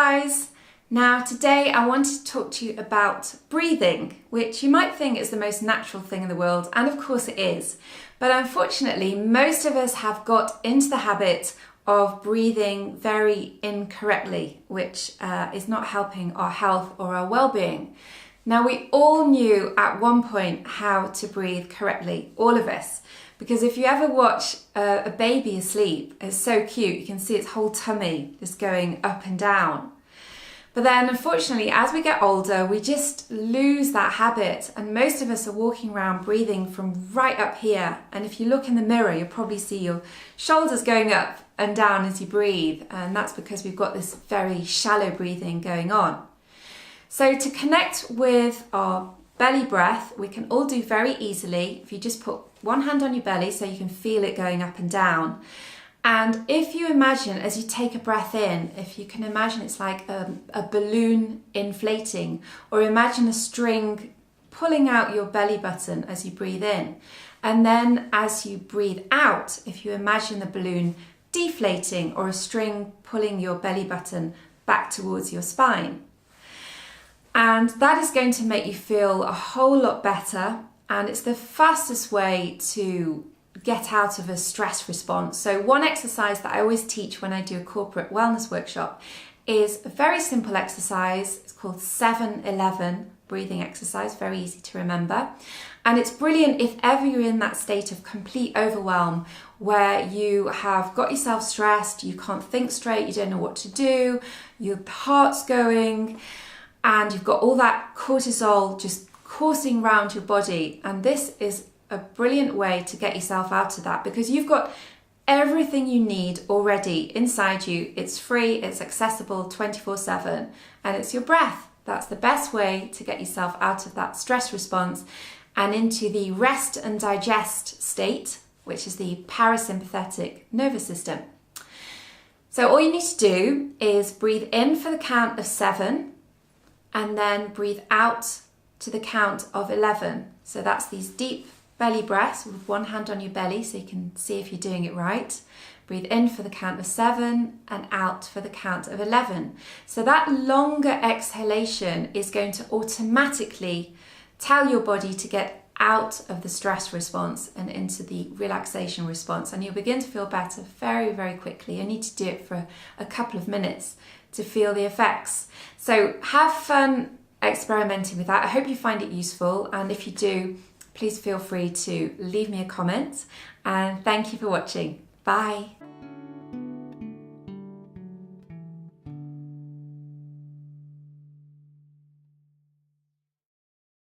guys! Now today I wanted to talk to you about breathing, which you might think is the most natural thing in the world, and of course it is. But unfortunately, most of us have got into the habit of breathing very incorrectly, which is not helping our health or our well-being. Now we all knew at one point how to breathe correctly, all of us. Because if you ever watch a baby asleep, it's so cute, you can see its whole tummy just going up and down. But then unfortunately, as we get older, we just lose that habit, and most of us are walking around breathing from right up here. And if you look in the mirror, you'll probably see your shoulders going up and down as you breathe, and that's because we've got this very shallow breathing going on. So to connect with our belly breath, we can all do very easily if you just put one hand on your belly so you can feel it going up and down. And if you imagine, as you take a breath in, if you can imagine it's like a balloon inflating, or imagine a string pulling out your belly button as you breathe in. And then as you breathe out, if you imagine the balloon deflating or a string pulling your belly button back towards your spine. And that is going to make you feel a whole lot better, and it's the fastest way to get out of a stress response. So one exercise that I always teach when I do a corporate wellness workshop is a very simple exercise. It's called 7-11 breathing exercise, very easy to remember. And it's brilliant if ever you're in that state of complete overwhelm where you have got yourself stressed, you can't think straight, you don't know what to do, your heart's going, and you've got all that cortisol just coursing around your body. And this is a brilliant way to get yourself out of that, because you've got everything you need already inside you. It's free, it's accessible 24/7, and it's your breath. That's the best way to get yourself out of that stress response and into the rest and digest state, which is the parasympathetic nervous system. So all you need to do is breathe in for the count of 7 and then breathe out to the count of 11. So that's these deep belly breaths with one hand on your belly so you can see if you're doing it right. Breathe in for the count of 7 and out for the count of 11. So that longer exhalation is going to automatically tell your body to get out of the stress response and into the relaxation response, and you'll begin to feel better very, very quickly. You need to do it for a couple of minutes to feel the effects. So have fun experimenting with that. I hope you find it useful, and if you do, please feel free to leave me a comment, and thank you for watching. Bye.